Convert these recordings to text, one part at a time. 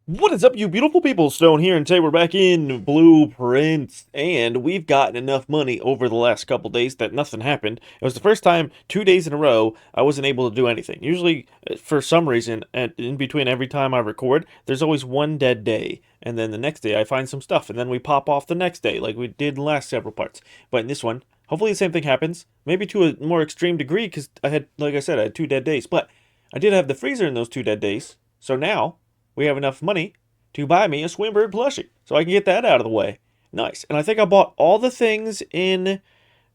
What is up, you beautiful people? Stone here, and today we're back in Blueprints, and we've gotten enough money over the last couple days that nothing happened. It was the first time 2 days in a row I wasn't able to do anything. Usually, for some reason, and in between every time I record, there's always one dead day, and then the next day I find some stuff, and then we pop off the next day, like we did in the last several parts. But in this one, hopefully the same thing happens, maybe to a more extreme degree, because like I said, I had 2 dead days, but I did have the freezer in those 2 dead days, so now we have enough money to buy me a Swinbird plushie. So I can get that out of the way. Nice. And I think I bought all the things in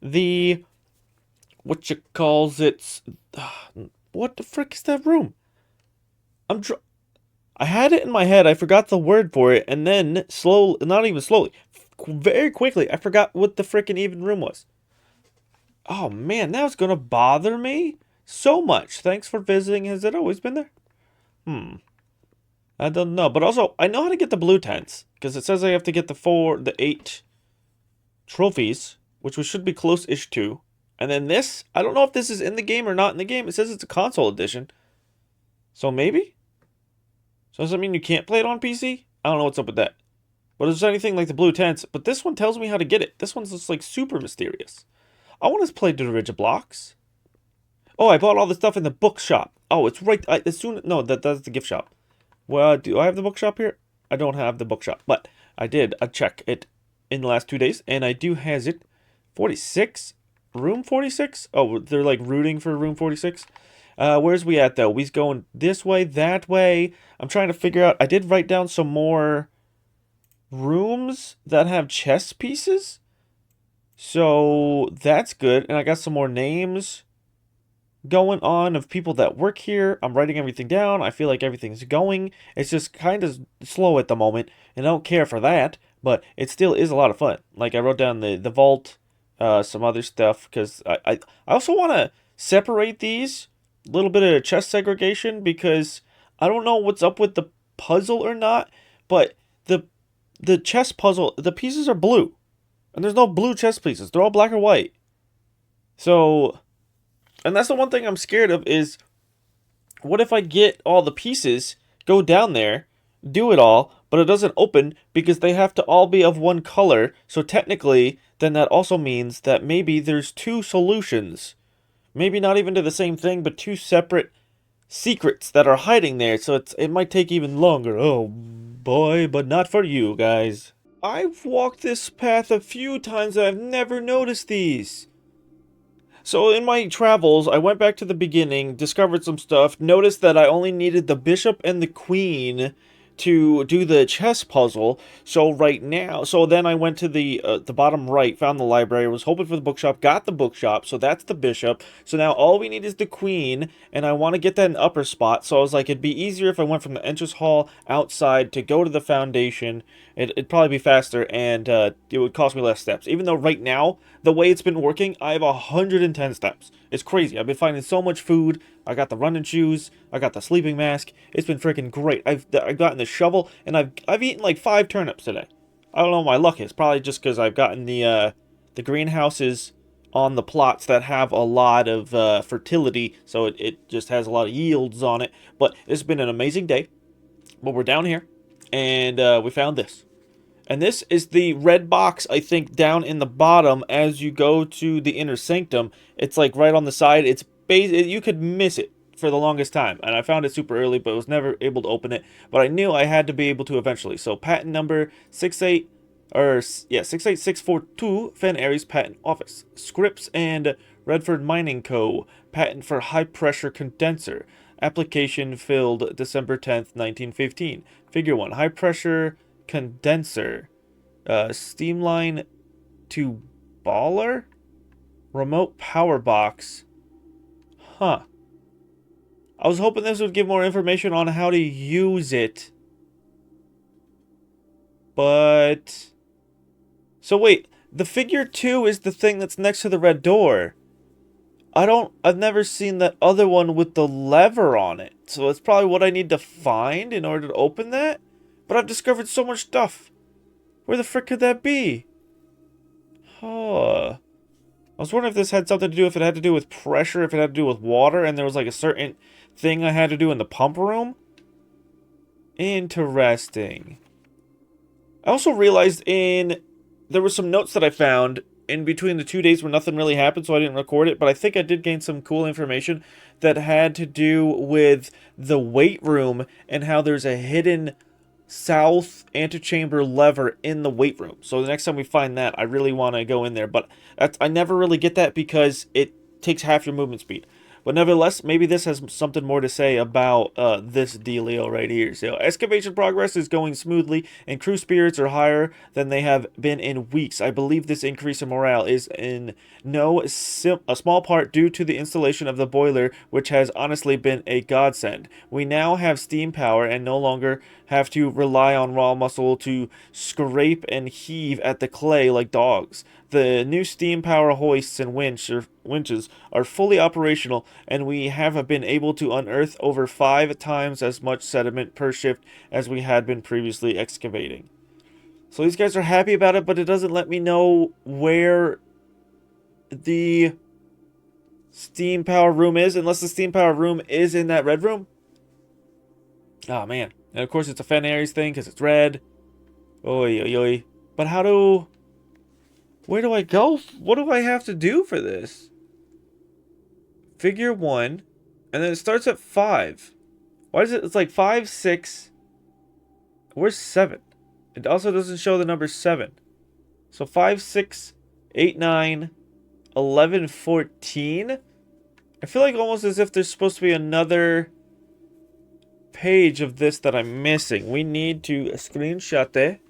the, what you calls it, what the frick is that room? I had it in my head, I forgot the word for it, and then not even slowly, very quickly, I forgot what the frickin' even room was. Oh man, now it's gonna bother me so much. Thanks for visiting. Has it always been there? I don't know, but also I know how to get the blue tents because it says I have to get the 8 trophies, which we should be close-ish to. And then this, I don't know if this is in the game or not in the game. It says it's a console edition, so maybe. So does that mean you can't play it on PC? I don't know what's up with that. But it's anything like the blue tents. But this one tells me how to get it. This one's just like super mysterious. I want to play Blocks. Oh, I bought all the stuff in the bookshop. Oh, it's right. No, that's the gift shop. Well, do I have the bookshop here? I don't have the bookshop, but I did check it in the last 2 days, and I do has it. 46? Room 46? Oh, they're like rooting for room 46? Where's we at, though? We's going this way, that way. I'm trying to figure out. I did write down some more rooms that have chess pieces. So that's good, and I got some more names going on of people that work here. I'm writing everything down. I feel like everything's going. It's just kind of slow at the moment, and I don't care for that, but it still is a lot of fun. Like I wrote down the vault, some other stuff, because I also want to separate these, a little bit of chess segregation, because I don't know what's up with the puzzle or not, but the chess puzzle, the pieces are blue, and there's no blue chess pieces. They're all black or white. So, and that's the one thing I'm scared of is, what if I get all the pieces, go down there, do it all, but it doesn't open because they have to all be of one color. So technically, then that also means that maybe there's two solutions. Maybe not even to the same thing, but two separate secrets that are hiding there. So it might take even longer. Oh boy, but not for you guys. I've walked this path a few times and I've never noticed these. So in my travels, I went back to the beginning, discovered some stuff, noticed that I only needed the bishop and the queen to do the chess puzzle. So then I went to the bottom right, found the library, was hoping for the bookshop, got the bookshop, so that's the bishop. So now all we need is the queen, and I want to get that in upper spot. So I was like, it'd be easier if I went from the entrance hall outside to go to the foundation. It'd probably be faster, and it would cost me less steps. Even though right now, the way it's been working, I have 110 steps. It's crazy. I've been finding so much food. I got the running shoes. I got the sleeping mask. It's been freaking great. I've gotten the shovel, and I've eaten like 5 turnips today. I don't know what my luck is. Probably just because I've gotten the greenhouses on the plots that have a lot of fertility, so it just has a lot of yields on it. But it's been an amazing day. But we're down here, and we found this. And this is the red box, I think, down in the bottom as you go to the inner sanctum. It's like right on the side. You could miss it for the longest time. And I found it super early, but was never able to open it. But I knew I had to be able to eventually. So patent number 68642, Fen Aries Patent Office. Scripps and Redford Mining Co. Patent for high pressure condenser. Application filled December 10th, 1915. Figure 1. High pressure condenser, steamline to baller, remote power box. I was hoping this would give more information on how to use it, but so wait, the figure 2 is the thing that's next to the red door. I've never seen that other one with the lever on it, so it's probably what I need to find in order to open that. But I've discovered so much stuff. Where the frick could that be? I was wondering if this had something to do, if it had to do with pressure, if it had to do with water, and there was like a certain thing I had to do in the pump room. Interesting. I also realized there were some notes that I found in between the 2 days where nothing really happened, so I didn't record it, but I think I did gain some cool information that had to do with the weight room and how there's a hidden south antechamber lever in the weight room. So the next time we find that, I really want to go in there, but I never really get that because it takes half your movement speed. But nevertheless, maybe this has something more to say about this dealio right here. So excavation progress is going smoothly, and crew spirits are higher than they have been in weeks. I believe this increase in morale is in a small part due to the installation of the boiler, which has honestly been a godsend. We now have steam power and no longer have to rely on raw muscle to scrape and heave at the clay like dogs. The new steam power hoists and winches are fully operational, and we have been able to unearth over 5 times as much sediment per shift as we had been previously excavating. So these guys are happy about it, but it doesn't let me know where the steam power room is, unless the steam power room is in that red room. Oh man. And of course it's a Fenris thing because it's red. Oi, oi, oi. But where do I go? What do I have to do for this? Figure 1. And then it starts at 5. Why is it? It's like 5, 6. Where's 7? It also doesn't show the number 7. So 5, 6, 8, 9, 11, 14. I feel like almost as if there's supposed to be another page of this that I'm missing. We need to screenshot it.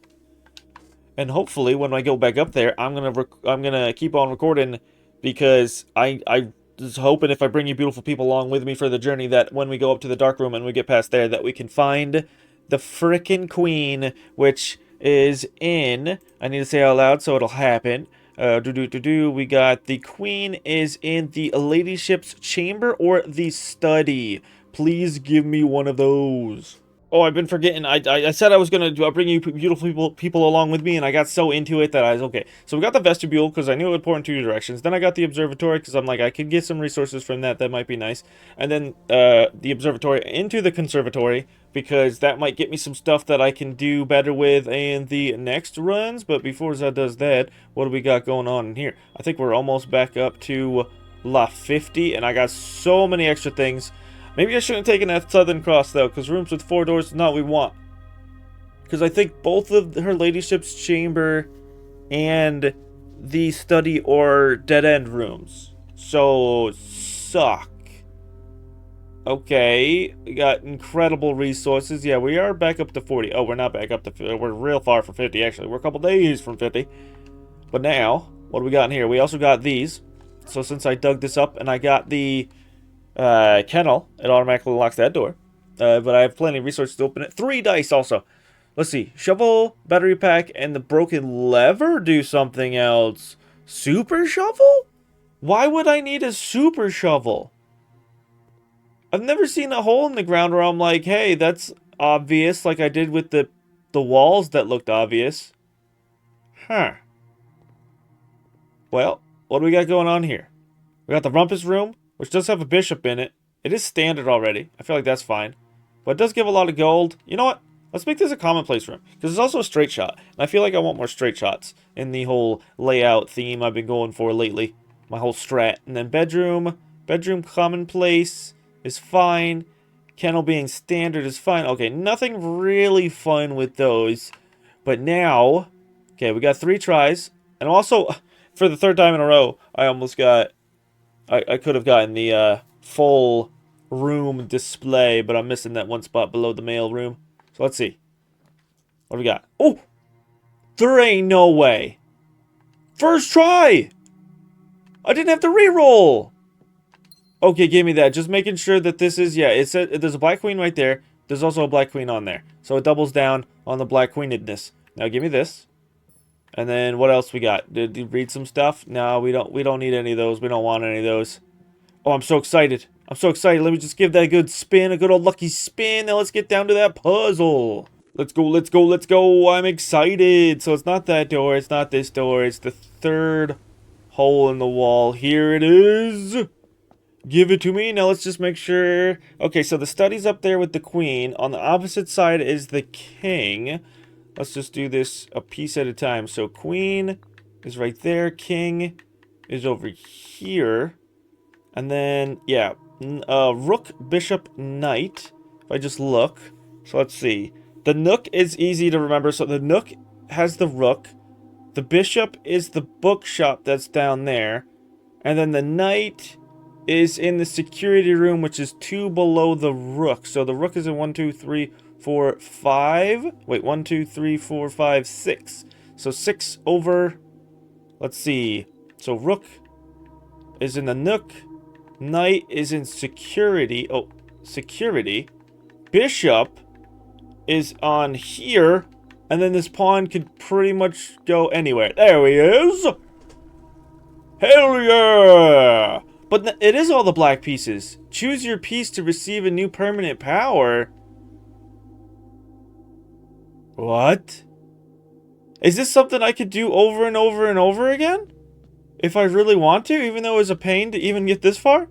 And hopefully, when I go back up there, I'm gonna keep on recording because I was hoping if I bring you beautiful people along with me for the journey that when we go up to the dark room and we get past there, that we can find the frickin' queen, which is in. I need to say it out loud so it'll happen. We got the queen is in the ladyship's chamber or the study. Please give me one of those. Oh, I've been forgetting. I said I was going to bring you beautiful people along with me, and I got so into it that I was okay. So we got the vestibule, because I knew it would pour in 2 directions. Then I got the observatory, because I'm like, I could get some resources from that. That might be nice. And then the observatory into the conservatory, because that might get me some stuff that I can do better with in the next runs. But before Zed does that, what do we got going on in here? I think we're almost back up to La 50, and I got so many extra things. Maybe I shouldn't have taken that Southern Cross, though, because rooms with 4 doors is not what we want. Because I think both of her ladyship's chamber and the study are dead-end rooms. So, suck. Okay, we got incredible resources. Yeah, we are back up to 40. Oh, we're not back up to... We're real far from 50, actually. We're a couple days from 50. But now, what do we got in here? We also got these. So since I dug this up and I got the... kennel, it automatically locks that door. But I have plenty of resources to open it. 3 dice also. Let's see. Shovel, battery pack, and the broken lever do something else. Super shovel? Why would I need a super shovel? I've never seen a hole in the ground where I'm like, hey, that's obvious, like I did with the walls that looked obvious. Huh. Well, what do we got going on here? We got the rumpus room, which does have a bishop in it. It is standard already. I feel like that's fine. But it does give a lot of gold. You know what? Let's make this a commonplace room. Because it's also a straight shot. And I feel like I want more straight shots in the whole layout theme I've been going for lately. My whole strat. And then bedroom. Bedroom commonplace is fine. Kennel being standard is fine. Okay, nothing really fun with those. But now... Okay, we got 3 tries. And also, for the 3rd time in a row, I almost got... I could have gotten the full room display, but I'm missing that one spot below the mail room. So let's see. What do we got? Oh! There ain't no way! First try! I didn't have to re-roll! Okay, give me that. Just making sure that this is... Yeah, it said there's a black queen right there. There's also a black queen on there. So it doubles down on the black queenedness. Now give me this. And then what else we got? Did you read some stuff? No, we don't need any of those. We don't want any of those. Oh, I'm so excited. I'm so excited. Let me just give that a good spin, a good old lucky spin. Now let's get down to that puzzle. Let's go, let's go, let's go. I'm excited. So it's not that door. It's not this door. It's the 3rd hole in the wall. Here it is. Give it to me. Now let's just make sure. Okay, so the study's up there with the queen. On the opposite side is the king. Let's just do this a piece at a time. So queen is right there. King is over here. And then, yeah, rook, bishop, knight. If I just look. So let's see. The nook is easy to remember. So the nook has the rook. The bishop is the bookshop that's down there. And then the knight is in the security room, which is 2 below the rook. So the rook is in 1, 2, 3, 4, 5. Wait, 1, 2, 3, 4, 5, 6. So 6 over, let's see. So rook is in the nook. Knight is in security. Oh, security. Bishop is on here. And then this pawn could pretty much go anywhere. There he is. Hell yeah! But it is all the black pieces. Choose your piece to receive a new permanent power. What? Is this something I could do over and over and over again? If I really want to, even though it's a pain to even get this far?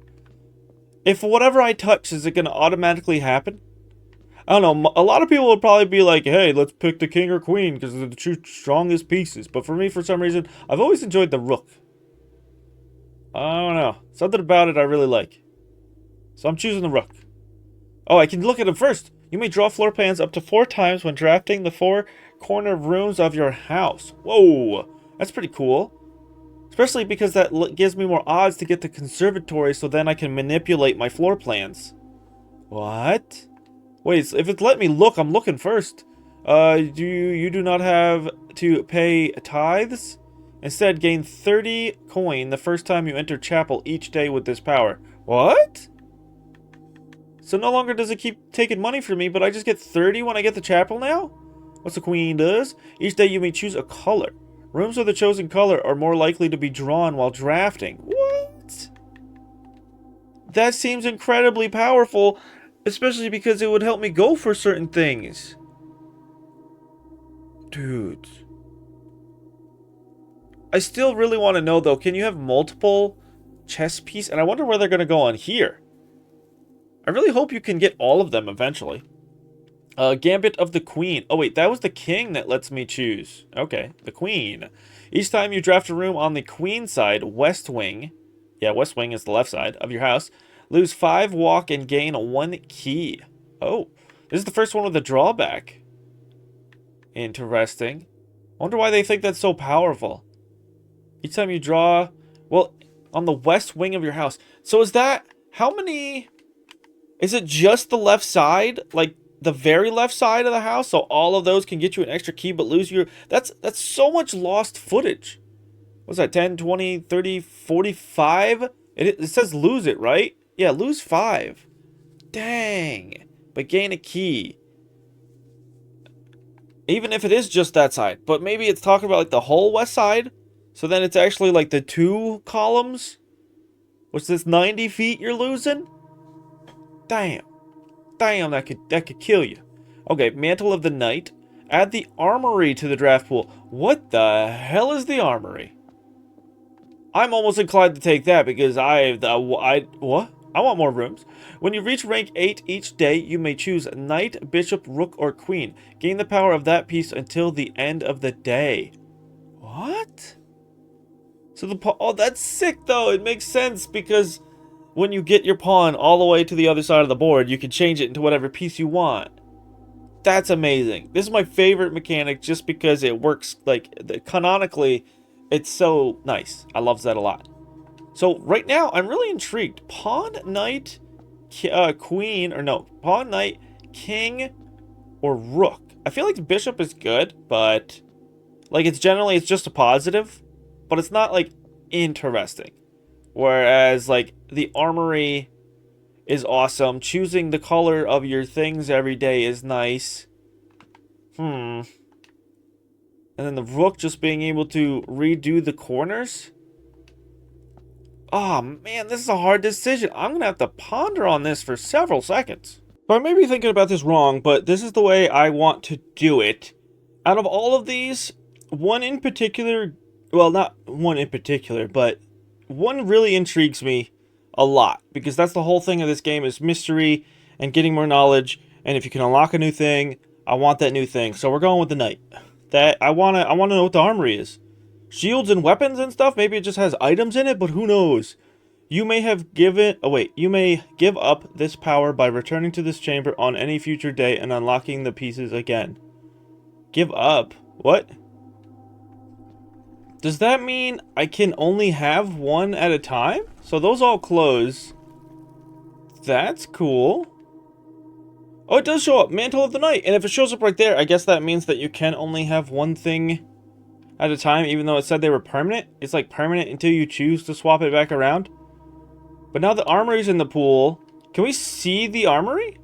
If whatever I touch, is it going to automatically happen? I don't know. A lot of people would probably be like, hey, let's pick the king or queen because they're the two strongest pieces. But for me, for some reason, I've always enjoyed the rook. I don't know. Something about it I really like. So I'm choosing the rook. Oh, I can look at it first. You may draw floor plans up to 4 times when drafting the 4 corner rooms of your house. Whoa, that's pretty cool. Especially because that gives me more odds to get the conservatory, so then I can manipulate my floor plans. What? Wait, if it's let me look, I'm looking first. You do not have to pay tithes? Instead, gain 30 coin the first time you enter chapel each day with this power. What? So no longer does it keep taking money from me, but I just get 30 when I get the chapel now? What's the queen does? Each day you may choose a color. Rooms with the chosen color are more likely to be drawn while drafting. What? That seems incredibly powerful, especially because it would help me go for certain things. Dude. I still really want to know, though, can you have multiple chess pieces? And I wonder where they're going to go on here. I really hope you can get all of them eventually. Gambit of the Queen. Oh, wait, that was the king that lets me choose. Okay, the queen. Each time you draft a room on the queen side, west wing. Yeah, west wing is the left side of your house. Lose 5 walk and gain 1 key. Oh, this is the first one with a drawback. Interesting. I wonder why they think that's so powerful. Each time you draw, well, on the west wing of your house. So is that, how many, is it just the left side? Like the very left side of the house? So all of those can get you an extra key, but lose your, that's so much lost footage. What's that, 10, 20, 30, 45? It says lose it, right? Yeah, lose 5. Dang. But gain a key. Even if it is just that side. But maybe it's talking about like the whole west side. So then it's actually like the 2 columns. What's this, 90 feet you're losing? Damn. Damn, that could kill you. Okay, Mantle of the Knight. Add the armory to the draft pool. What the hell is the armory? I'm almost inclined to take that because what? I want more rooms. When you reach rank 8 each day, you may choose Knight, Bishop, Rook, or Queen. Gain the power of that piece until the end of the day. What? So oh, that's sick though. It makes sense because when you get your pawn all the way to the other side of the board, you can change it into whatever piece you want. That's amazing. This is my favorite mechanic just because it works, like, canonically, it's so nice. I love that a lot. So right now, I'm really intrigued. Pawn, Knight, Queen, or no, Pawn, Knight, King, or Rook. I feel like the Bishop is good, but like it's just a positive, but it's not like interesting. Whereas like the armory is awesome. Choosing the color of your things every day is nice. And then the Rook just being able to redo the corners. Oh man, this is a hard decision. I'm going to have to ponder on this for several seconds. So I may be thinking about this wrong, but this is the way I want to do it. Out of all of these, one in particular, well, not one in particular, but one really intrigues me. a lot, because that's the whole thing of this game is mystery and getting more knowledge. And if you can unlock a new thing, I want that new thing. So we're going with the knight. That I wanna know what the armory is. Shields and weapons and stuff. Maybe it just has items in it, but who knows? You may have given. Oh wait, you may give up this power by returning to this chamber on any future day and unlocking the pieces again. Give up? What? Does that mean I can only have one at a time? So those all close. That's cool. Oh, it does show up. Mantle of the Night. And if it shows up right there, I guess that means that you can only have one thing at a time, even though it said they were permanent. It's like permanent until you choose to swap it back around. But now the armory's in the pool. Can we see the armory?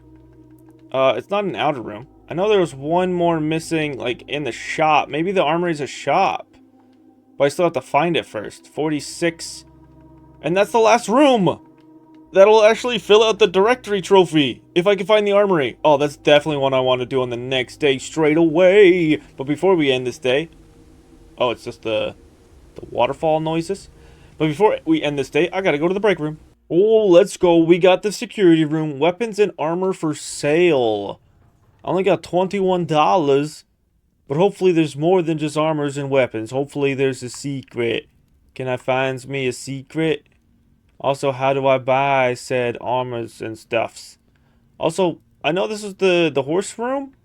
It's not an outer room. I know there was one more missing, like, in the shop. Maybe the armory's a shop. But I still have to find it first. 46. And that's the last room! That'll actually fill out the directory trophy, if I can find the armory. Oh, that's definitely one I want to do on the next day straight away. But before we end this day... Oh, it's just the waterfall noises. But before we end this day, I gotta go to the break room. Oh, let's go. We got the security room. Weapons and armor for sale. I only got $21. But hopefully there's more than just armors and weapons. Hopefully there's a secret. Can I find me a secret? Also, how do I buy said armors and stuffs? Also, I know this is the horse room,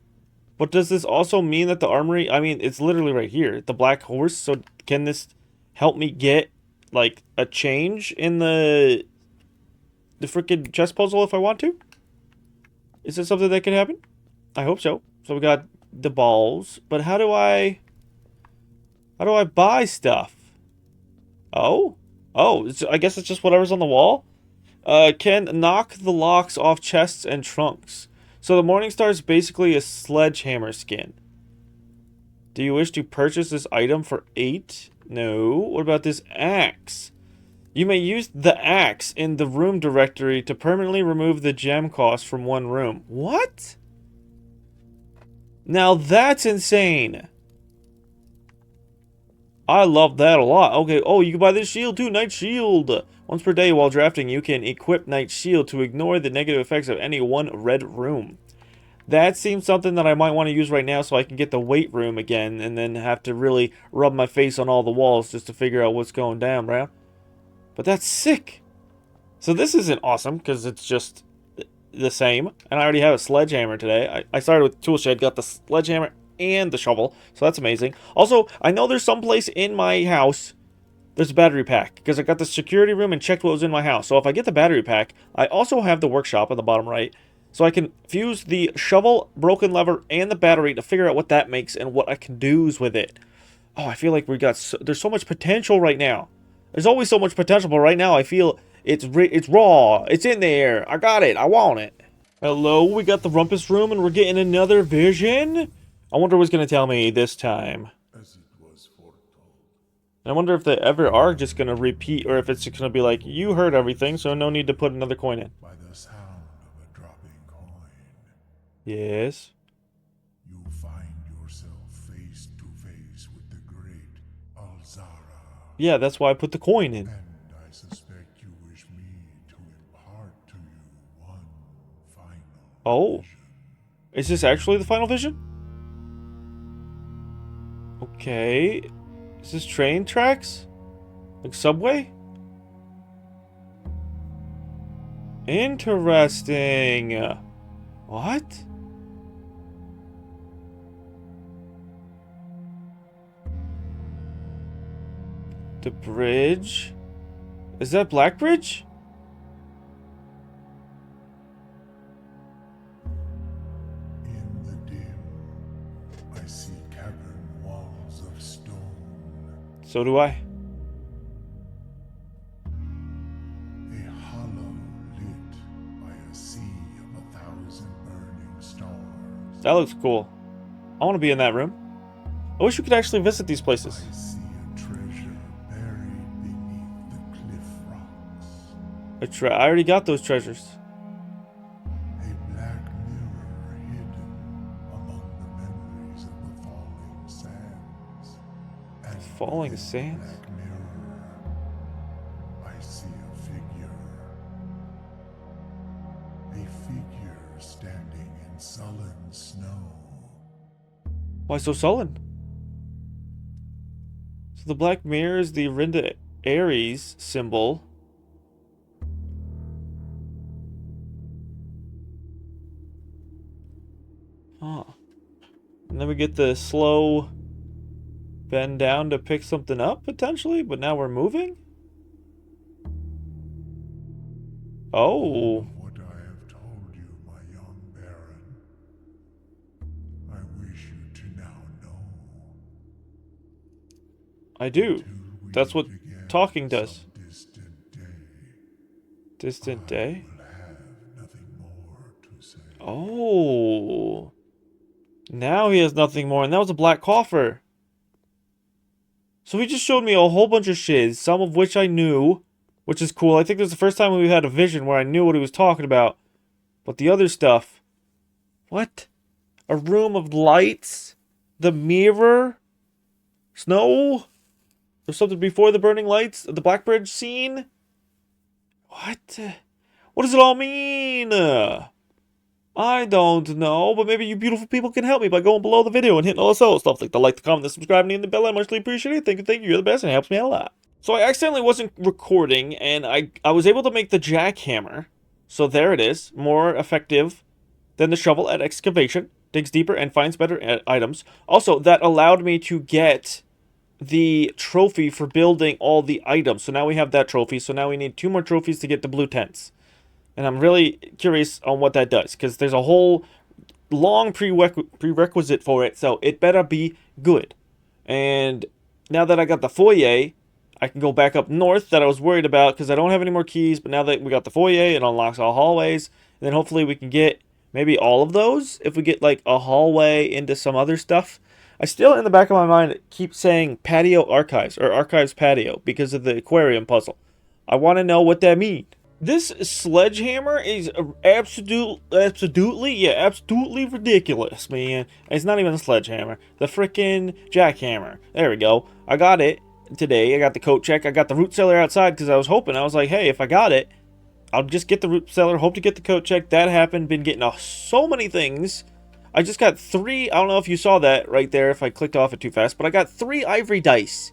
but does this also mean that the armory... I mean, it's literally right here. The black horse. So can this help me get, like, a change in the freaking chess puzzle if I want to? Is this something that can happen? I hope so. So we got the balls. But how do I buy stuff? Oh? Oh, I guess it's just whatever's on the wall. Can knock the locks off chests and trunks. So the Morningstar is basically a sledgehammer skin. Do you wish to purchase this item for 8? No. What about this axe? You may use the axe in the room directory to permanently remove the gem cost from one room. What? Now that's insane. I love that a lot. Okay, oh, you can buy this shield too, Night Shield. Once per day while drafting, you can equip Night Shield to ignore the negative effects of any one red room. That seems something that I might want to use right now so I can get the weight room again and then have to really rub my face on all the walls just to figure out what's going down, bro. But that's sick. So this isn't awesome because it's just the same. And I already have a sledgehammer today. I started with tool shed, got the sledgehammer and the shovel, so that's amazing. Also, I know there's some place in my house there's a battery pack, because I got the security room and checked what was in my house. So if I get the battery pack, I also have the workshop on the bottom right, so I can fuse the shovel, broken lever, and the battery to figure out what that makes and what I can do with it. Oh, I feel like there's so much potential right now. There's always so much potential, but right now I feel it's raw. It's in there. I got it. I want it. Hello, we got the rumpus room, and we're getting another vision. I wonder what's going to tell me this time. As it was foretold. And I wonder if they ever are just going to repeat, or if it's just going to be like, you heard everything, so no need to put another coin in. By the sound of a dropping coin, Yes. you find yourself face to face with the great Alzara. Yeah, that's why I put the coin in. And I suspect you wish me to impart to you one final Oh. vision. Is this actually the final vision? Okay. Is this train tracks? Like subway? Interesting. What? The bridge? Is that Black Bridge? In the dim, I see cavern walls of stone. So do I. A hollow lit by a sea of 1,000 burning stars. That looks cool. I want to be in that room. I wish we could actually visit these places. I see a treasure buried beneath the cliff rocks. I already got those treasures. A black mirror hidden among the memories of the falling sands. And Falling within the sands? black mirror, I see a figure. Why so sullen? So the black mirror is the Rinda Aries symbol. Huh. And then we get the slow bend down to pick something up, potentially, but now we're moving? Oh. What I have told you, my young Baron, I wish you to now know. I do. Till we That's what meet again talking does. some distant day, Distant I day? will have nothing more to say. Oh. Now he has nothing more, and that was a black coffer. So he just showed me a whole bunch of shiz, some of which I knew, which is cool. I think this is the first time we had a vision where I knew what he was talking about. But the other stuff... What? A room of lights? The mirror? Snow? There's something before the burning lights? The Black Bridge scene? What? What does it all mean? I don't know, but maybe you beautiful people can help me by going below the video and hitting all the stuff like the like, the comment, the subscribe, and the bell. I muchly appreciate it. Thank you. You're the best, and it helps me out a lot. So I accidentally wasn't recording, and I was able to make the jackhammer. So there it is. More effective than the shovel at excavation. Digs deeper and finds better items. Also, that allowed me to get the trophy for building all the items. So now we have that trophy. So now we need 2 more trophies to get the blue tents. And I'm really curious on what that does, because there's a whole long prerequisite for it, so it better be good. And now that I got the foyer, I can go back up north that I was worried about, because I don't have any more keys, but now that we got the foyer, it unlocks all hallways. And then hopefully we can get maybe all of those, if we get like a hallway into some other stuff. I still, in the back of my mind, keep saying patio archives, or archives patio, because of the aquarium puzzle. I want to know what that means. This sledgehammer is absolutely ridiculous, man. It's not even a sledgehammer. The frickin' jackhammer. There we go. I got it today. I got the coat check. I got the root cellar outside because I was hoping. I was like, hey, if I got it, I'll just get the root cellar. Hope to get the coat check. That happened. Been getting so many things. I just got 3. I don't know if you saw that right there if I clicked off it too fast, but I got 3 ivory dice.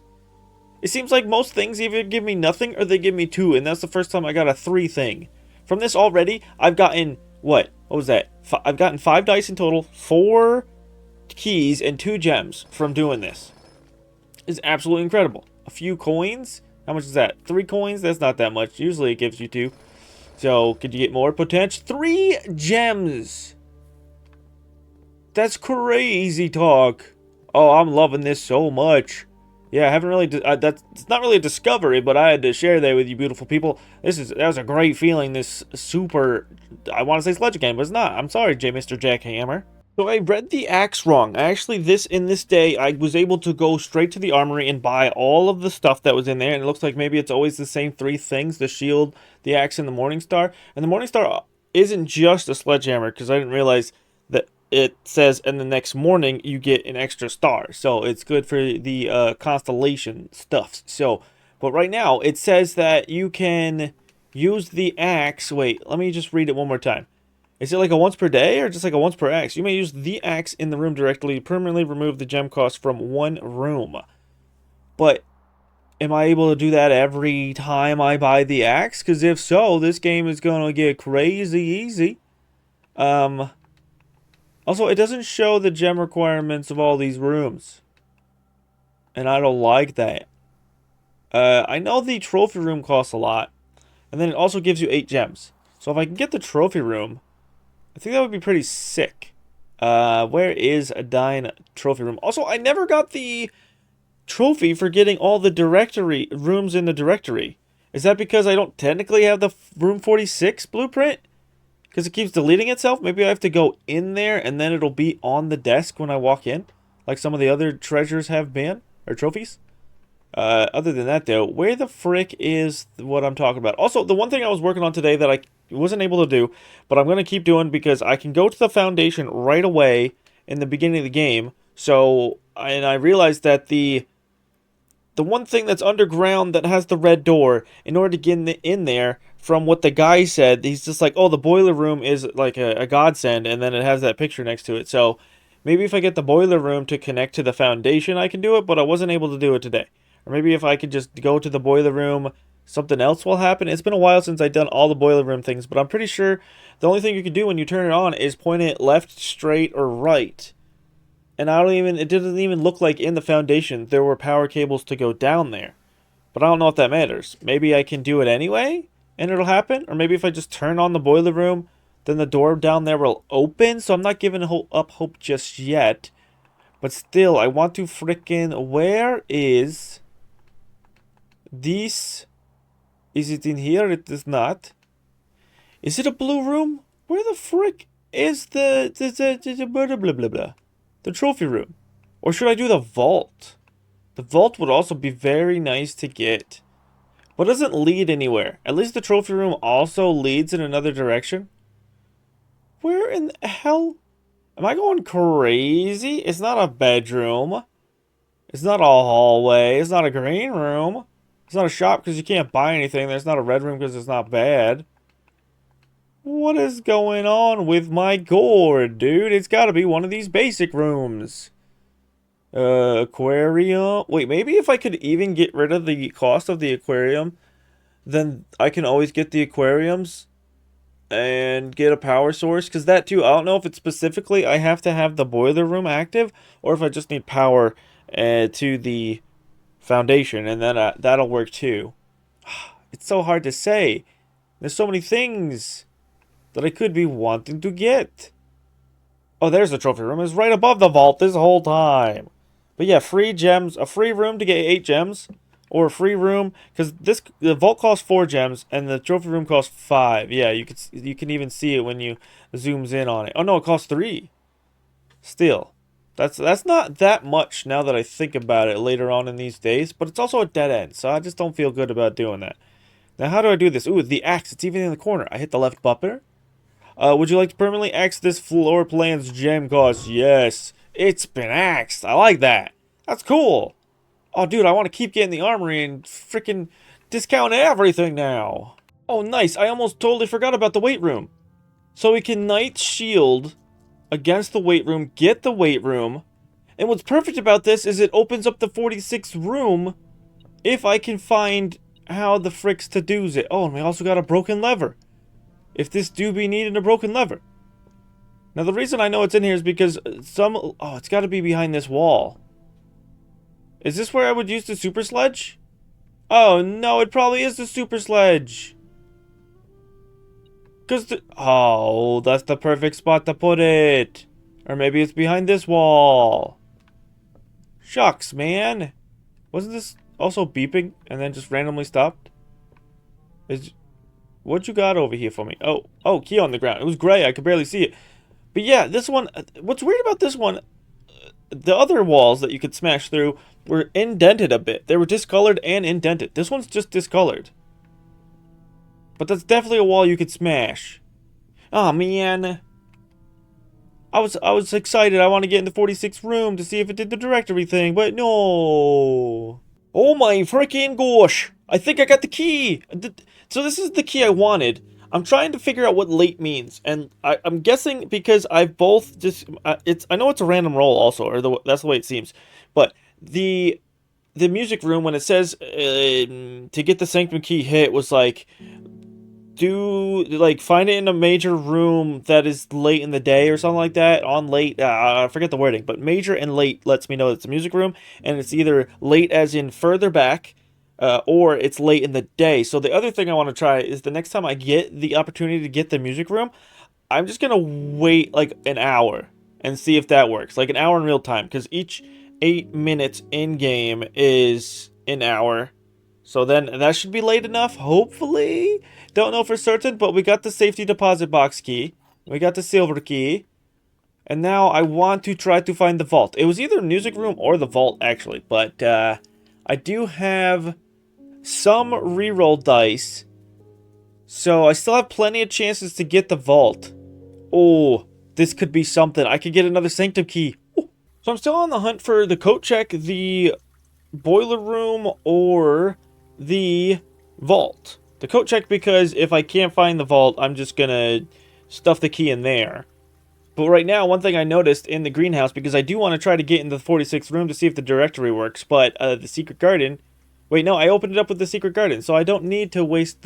It seems like most things either give me nothing or they give me 2, and that's the first time I got a 3 thing. From this already, I've gotten, what was that? I've gotten 5 dice in total, 4 keys, and 2 gems from doing this. It's absolutely incredible. A few coins? How much is that? 3 coins? That's not that much. Usually it gives you 2. So, could you get more potential? 3 gems! That's crazy talk. Oh, I'm loving this so much. Yeah, I haven't really, it's not really a discovery, but I had to share that with you beautiful people. That was a great feeling, this super, I want to say sledge game, but it's not. I'm sorry, Mr. Jackhammer. So I read the axe wrong. Actually, in this day, I was able to go straight to the armory and buy all of the stuff that was in there, and it looks like maybe it's always the same 3 things, the shield, the axe, and the Morningstar. And the Morningstar isn't just a sledgehammer, because I didn't realize that it says in the next morning you get an extra star, so it's good for the constellation stuff. So, but right now it says that you can use the axe. Wait, let me just read it one more time. Is it like a once per day or just like a once per axe? You may use the axe in the room directly to permanently remove the gem cost from one room. But am I able to do that every time I buy the axe? Because if so, this game is going to get crazy easy. Also, it doesn't show the gem requirements of all these rooms. And I don't like that. I know the trophy room costs a lot. And then it also gives you 8 gems. So if I can get the trophy room, I think that would be pretty sick. Where is a Dine trophy room? Also, I never got the trophy for getting all the directory rooms in the directory. Is that because I don't technically have the room 46 blueprint? Because it keeps deleting itself? Maybe I have to go in there and then it'll be on the desk when I walk in? Like some of the other treasures have been? Or trophies? Other than that, though, where the frick is what I'm talking about? Also, the one thing I was working on today that I wasn't able to do, but I'm going to keep doing because I can go to the foundation right away in the beginning of the game. So, and I realized that the one thing that's underground that has the red door, in order to get in there, from what the guy said, he's just like, oh, the boiler room is like a godsend, and then it has that picture next to it. So Maybe if I get the boiler room to connect to the foundation, I can do it, but I wasn't able to do it today. Or maybe if I could just go to the boiler room, something else will happen. It's been a while since I've done all the boiler room things, but I'm pretty sure the only thing you can do when you turn it on is point it left, straight, or right. And it didn't even look like in the foundation there were power cables to go down there. But I don't know if that matters. Maybe I can do it anyway, and it'll happen. Or maybe if I just turn on the boiler room, then the door down there will open. So I'm not giving up hope just yet. But still, I want to frickin'... Where is... this? Is it in here? It is not. Is it a blue room? Where the frick is the blah, blah, blah, blah, the trophy room? Or should I do the vault? The vault would also be very nice to get. But it doesn't lead anywhere. At least the trophy room also leads in another direction. Where in the hell? Am I going crazy? It's not a bedroom. It's not a hallway. It's not a green room. It's not a shop because you can't buy anything. There's not a red room because it's not bad. What is going on with my gourd, dude? It's got to be one of these basic rooms. Aquarium. Wait, maybe if I could even get rid of the cost of the aquarium, then I can always get the aquariums and get a power source. Because that too, I don't know if it's specifically I have to have the boiler room active or if I just need power to the foundation, and then that'll work too. It's so hard to say. There's so many things that I could be wanting to get. Oh, there's the trophy room. It's right above the vault this whole time. But yeah, free gems, a free room to get 8 gems, or a free room because the vault costs 4 gems and the trophy room costs 5. Yeah, you can even see it when you zooms in on it. Oh no, it costs 3. Still, that's not that much now that I think about it later on in these days, but it's also a dead end, so I just don't feel good about doing that. Now, how do I do this? Ooh, the axe. It's even in the corner. I hit the left button. Would you like to permanently axe this floor plan's gem cost? Yes. It's been axed. I like that. That's cool. Oh, dude, I want to keep getting the armory and freaking discount everything now. Oh, nice. I almost totally forgot about the weight room. So we can Knight Shield against the weight room, get the weight room. And what's perfect about this is it opens up the 46th room if I can find how the fricks to do's it. Oh, and we also got a broken lever. If this do be needing a broken lever. Now, the reason I know it's in here is because oh, it's got to be behind this wall. Is this where I would use the super sledge? Oh, no, it probably is the super sledge. Oh, that's the perfect spot to put it. Or maybe it's behind this wall. Shucks, man. Wasn't this also beeping and then just randomly stopped? What you got over here for me? Oh, key on the ground. It was gray. I could barely see it. But yeah, this one, what's weird about this one, the other walls that you could smash through were indented a bit. They were discolored and indented. This one's just discolored. But that's definitely a wall you could smash. Oh, man. I was excited. I want to get in the 46th room to see if it did the directory thing, but no. Oh my freaking gosh. I think I got the key. So this is the key I wanted. I'm trying to figure out what late means, and I'm guessing because I've both just I know it's a random roll also, or that's the way it seems. But the music room, when it says to get the sanctum key hit, was like find it in a major room that is late in the day or something like that. On late, I forget the wording, but major and late lets me know it's a music room, and it's either late as in further back. Or it's late in the day. So the other thing I want to try is the next time I get the opportunity to get the music room, I'm just going to wait like an hour and see if that works. Like an hour in real time. Because each 8 minutes in-game is an hour. So then that should be late enough, hopefully. Don't know for certain, but we got the safety deposit box key. We got the silver key. And now I want to try to find the vault. It was either music room or the vault, actually. But I do have some reroll dice, so I still have plenty of chances to get the vault. Oh, this could be something. I could get another sanctum key. Ooh. So I'm still on the hunt for the coat check, the boiler room, or the vault. The coat check because if I can't find the vault, I'm just gonna stuff the key in there. But right now, one thing I noticed in the greenhouse, because I do want to try to get into the 46th room to see if the directory works, but the secret garden... Wait, no, I opened it up with the secret garden, so I don't need to waste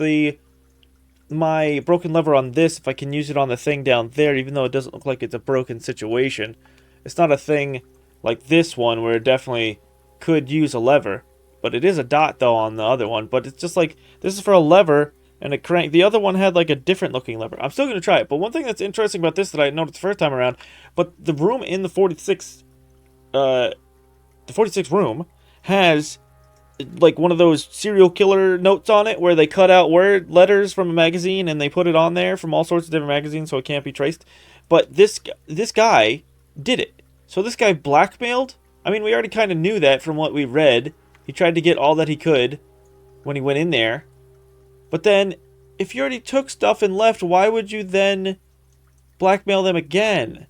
my broken lever on this if I can use it on the thing down there, even though it doesn't look like it's a broken situation. It's not a thing like this one where it definitely could use a lever. But it is a dot, though, on the other one. But it's just like, this is for a lever and a crank. The other one had like a different looking lever. I'm still going to try it. But one thing that's interesting about this that I noticed the first time around, but the room in the 46th room has like one of those serial killer notes on it where they cut out letters from a magazine and they put it on there from all sorts of different magazines so it can't be traced. But this guy did it. So this guy blackmailed. I mean, we already kind of knew that from what we read. He tried to get all that he could when he went in there. But then, if you already took stuff and left, why would you then blackmail them again?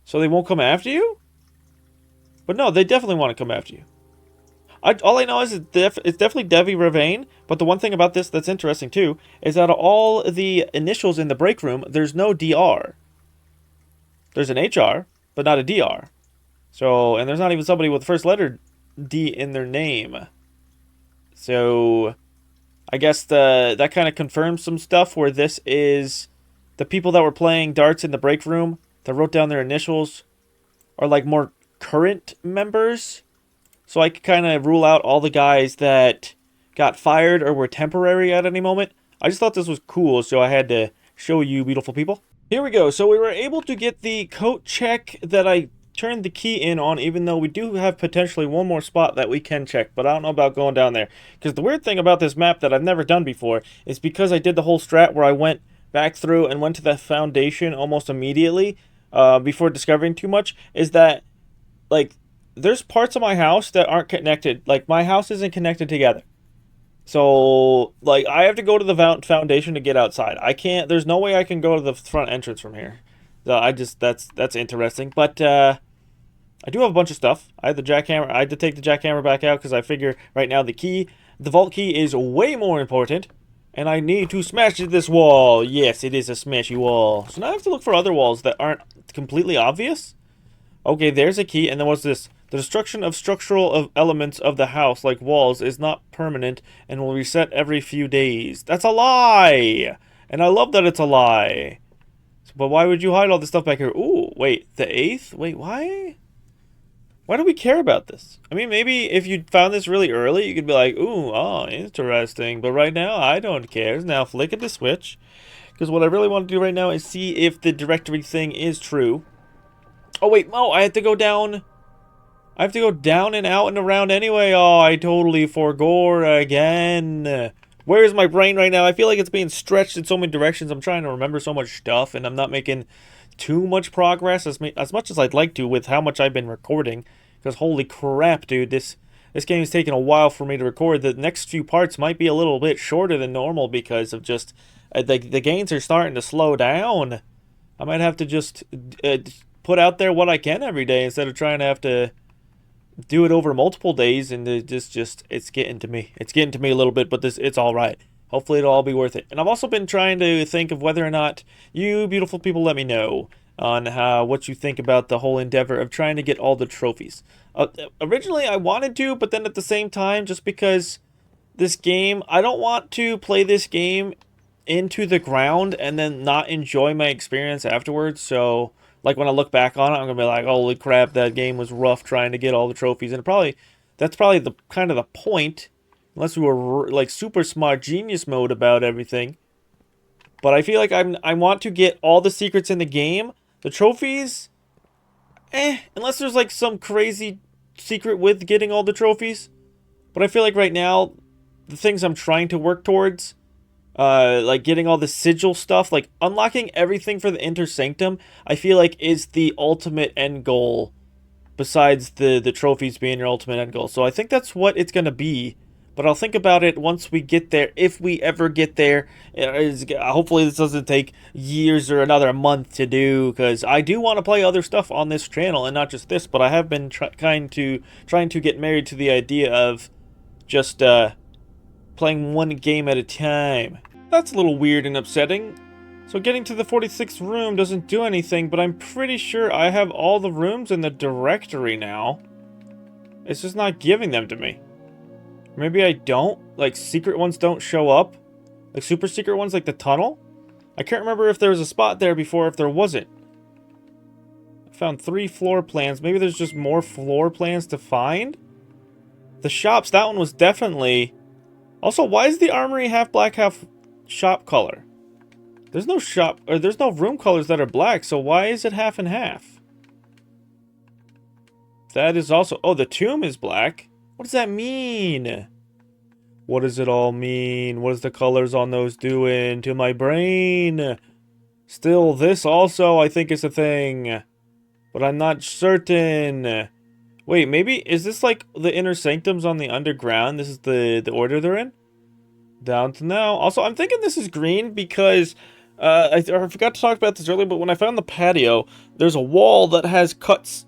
So they won't come after you? But no, they definitely want to come after you. All I know is it's definitely Devi Ravane, but the one thing about this that's interesting too is that all the initials in the break room, there's no DR. There's an HR, but not a DR. So, and there's not even somebody with the first letter D in their name. So, I guess that kind of confirms some stuff where this is the people that were playing darts in the break room that wrote down their initials are like more current members. So I could kind of rule out all the guys that got fired or were temporary at any moment. I just thought this was cool, so I had to show you, beautiful people. Here we go. So we were able to get the coat check that I turned the key in on, even though we do have potentially one more spot that we can check, but I don't know about going down there. Because the weird thing about this map that I've never done before is because I did the whole strat where I went back through and went to the foundation almost immediately before discovering too much, is that, like, there's parts of my house that aren't connected. Like, my house isn't connected together. So, like, I have to go to the foundation to get outside. I can't, there's no way I can go to the front entrance from here. So that's interesting. But, I do have a bunch of stuff. I had the jackhammer. I had to take the jackhammer back out because I figure right now the vault key is way more important. And I need to smash this wall. Yes, it is a smashy wall. So now I have to look for other walls that aren't completely obvious. Okay, there's a key. And then what's this? The destruction of structural elements of the house, like walls, is not permanent and will reset every few days. That's a lie! And I love that it's a lie. But why would you hide all this stuff back here? Ooh, wait, the 8th? Wait, why? Why do we care about this? I mean, maybe if you found this really early, you could be like, ooh, oh, interesting. But right now, I don't care. Now flick at the switch. Because what I really want to do right now is see if the directory thing is true. Oh, wait, no, I have to go down... I have to go down and out and around anyway. Oh, I totally forgot again. Where is my brain right now? I feel like it's being stretched in so many directions. I'm trying to remember so much stuff, and I'm not making too much progress as much as I'd like to with how much I've been recording. Because holy crap, dude, this game is taking a while for me to record. The next few parts might be a little bit shorter than normal because of just the gains are starting to slow down. I might have to just put out there what I can every day instead of trying to have to do it over multiple days, and it's getting to me. It's getting to me a little bit, but it's all right. Hopefully it'll all be worth it. And I've also been trying to think of whether or not you beautiful people let me know on what you think about the whole endeavor of trying to get all the trophies. Originally I wanted to, but then at the same time, just because this game, I don't want to play this game into the ground and then not enjoy my experience afterwards. So like when I look back on it, I'm gonna be like, holy crap, that game was rough trying to get all the trophies. And that's probably the kind of the point, unless we were like super smart genius mode about everything. But I feel like I want to get all the secrets in the game. The trophies, unless there's like some crazy secret with getting all the trophies. But I feel like right now, the things I'm trying to work towards, like getting all the sigil stuff, like unlocking everything for the Inter Sanctum, I feel like is the ultimate end goal, besides the trophies being your ultimate end goal. So I think that's what it's going to be, but I'll think about it once we get there, if we ever get there. Hopefully this doesn't take years or another month to do, because I do want to play other stuff on this channel, and not just this, but I have been trying to get married to the idea of just playing one game at a time. That's a little weird and upsetting. So getting to the 46th room doesn't do anything, but I'm pretty sure I have all the rooms in the directory now. It's just not giving them to me. Maybe I don't? Like, secret ones don't show up? Like, super secret ones, like the tunnel? I can't remember if there was a spot there before, if there wasn't. I found 3 floor plans. Maybe there's just more floor plans to find? The shops, that one was definitely... Also, why is the armory half black, half shop color? There's no shop, or there's no room colors that are black, so why is it half and half? That is also... Oh, the tomb is black. What does that mean? What does it all mean? What is the colors on those doing to my brain? Still, this also, I think, is a thing. But I'm not certain. Wait, maybe... Is this like the inner sanctums on the underground? This is the order they're in? Down to now. Also, I'm thinking this is green because... I forgot to talk about this earlier, but when I found the patio, there's a wall that has cuts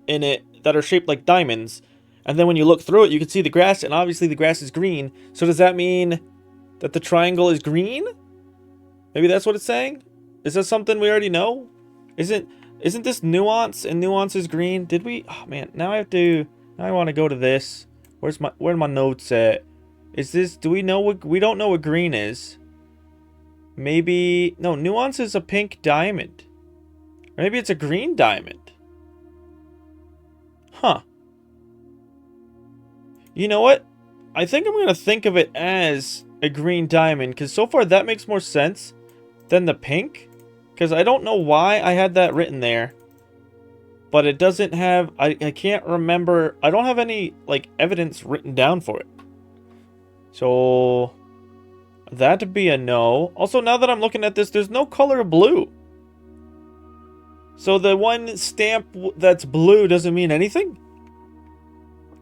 in it that are shaped like diamonds. And then when you look through it, you can see the grass, and obviously the grass is green. So does that mean that the triangle is green? Maybe that's what it's saying? Is that something we already know? Isn't this nuance, and nuance is green? Did we? Oh man, now I want to go to this. Where are my notes at? Is this, do we know what, we don't know what green is. Maybe, no, nuance is a pink diamond. Maybe it's a green diamond. Huh. You know what? I think I'm going to think of it as a green diamond, because so far that makes more sense than the pink. Because I don't know why I had that written there. But it doesn't have, I can't remember, I don't have any, like, evidence written down for it. So, that'd be a no. Also, now that I'm looking at this, there's no color blue. So the one stamp that's blue doesn't mean anything?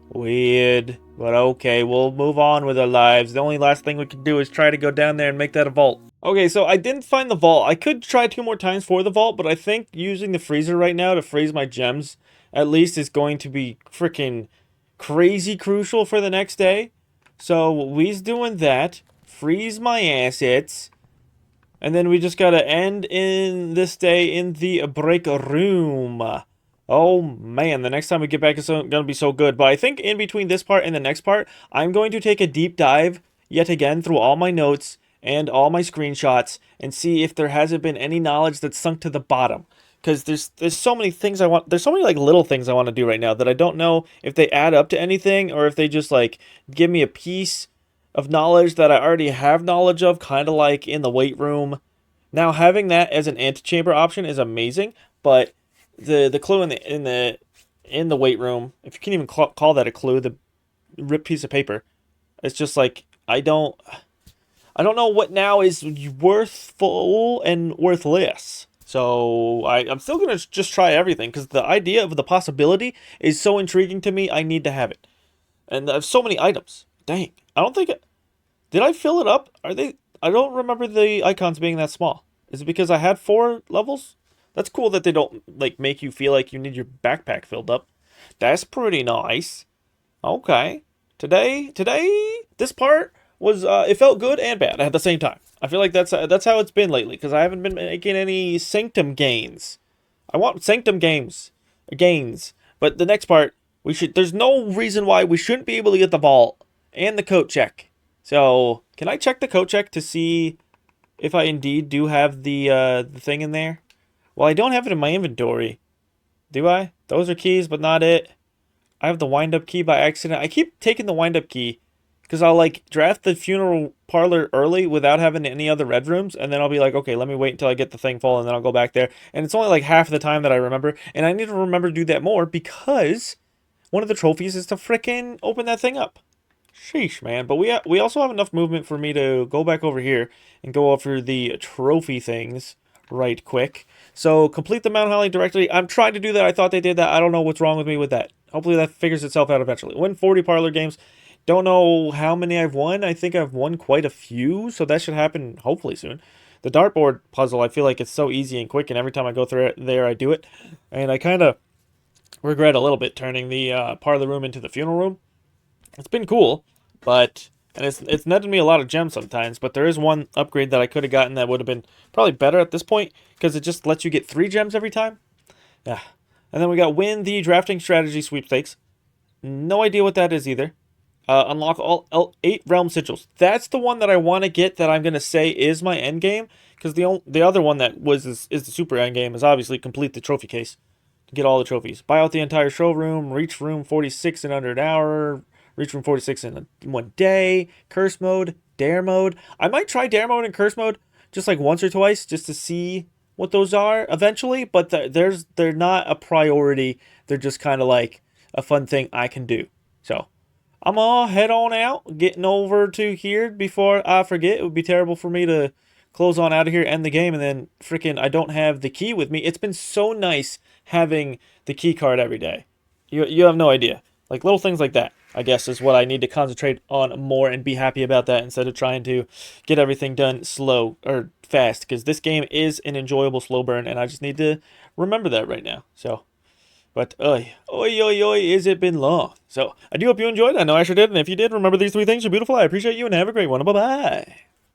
Weird. But okay, we'll move on with our lives. The only last thing we can do is try to go down there and make that a vault. Okay, so I didn't find the vault. I could try 2 more times for the vault, but I think using the freezer right now to freeze my gems at least is going to be freaking crazy crucial for the next day. So we's doing that. Freeze my assets. And then we just gotta end in this day in the break room. Oh man, the next time we get back is gonna be so good. But I think in between this part and the next part, I'm going to take a deep dive yet again through all my notes and all my screenshots and see if there hasn't been any knowledge that's sunk to the bottom. Because there's so many things I want, there's so many like little things I want to do right now that I don't know if they add up to anything or if they just like give me a piece of knowledge that I already have knowledge of, kind of like in the weight room. Now having that as an antechamber option is amazing, but the clue in the weight room, if you can even call that a clue, the ripped piece of paper, it's just like I don't know what now is worthful and worthless. So I'm still gonna just try everything because the idea of the possibility is so intriguing to me. I need to have it, and I have so many items. Dang, I don't think did I fill it up? Are they? I don't remember the icons being that small. Is it because I had 4 levels? That's cool that they don't like make you feel like you need your backpack filled up. That's pretty nice. Okay. Today, this part was it felt good and bad at the same time. I feel like that's how it's been lately because I haven't been making any sanctum gains. I want sanctum gains, but the next part we should. There's no reason why we shouldn't be able to get the vault and the coat check. So can I check the coat check to see if I indeed do have the thing in there? Well, I don't have it in my inventory. Do I? Those are keys, but not it. I have the wind-up key by accident. I keep taking the wind-up key because I'll, like, draft the funeral parlor early without having any other red rooms, and then I'll be like, okay, let me wait until I get the thing full, and then I'll go back there. And it's only, like, half the time that I remember, and I need to remember to do that more because one of the trophies is to frickin' open that thing up. Sheesh, man. But we also have enough movement for me to go back over here and go over the trophy things right quick. So complete the Mount Holly directory. I'm trying to do that. I thought they did that. I don't know what's wrong with me with that. Hopefully that figures itself out eventually. Win 40 parlor games. Don't know how many I've won. I think I've won quite a few, so that should happen hopefully soon. The dartboard puzzle, I feel like it's so easy and quick, and every time I go through it there, I do it. And I kind of regret a little bit turning the parlor room into the funeral room. It's been cool, but And it's netted me a lot of gems sometimes, but there is one upgrade that I could have gotten that would have been probably better at this point because it just lets you get 3 gems every time. Yeah. And then we got win the drafting strategy sweepstakes. No idea what that is either. Unlock all 8 realm sigils. That's the one that I want to get that I'm going to say is my end game because the other one that is the super end game is obviously complete the trophy case to get all the trophies. Buy out the entire showroom, reach room 46 in under an hour, reach room 46 in 1 day, curse mode, dare mode. I might try dare mode and curse mode just like once or twice just to see what those are eventually, but they're not a priority. They're just kind of like a fun thing I can do. So I'm gonna head on out, getting over to here before I forget. It would be terrible for me to close on out of here, end the game, and then freaking I don't have the key with me. It's been so nice having the key card every day. You have no idea. Like little things like that, I guess, is what I need to concentrate on more and be happy about that instead of trying to get everything done slow or fast. Because this game is an enjoyable slow burn, and I just need to remember that right now. So. But oi, is it been long? So I do hope you enjoyed. I know I sure did. And if you did, remember these 3 things are beautiful. I appreciate you and have a great one. Bye bye.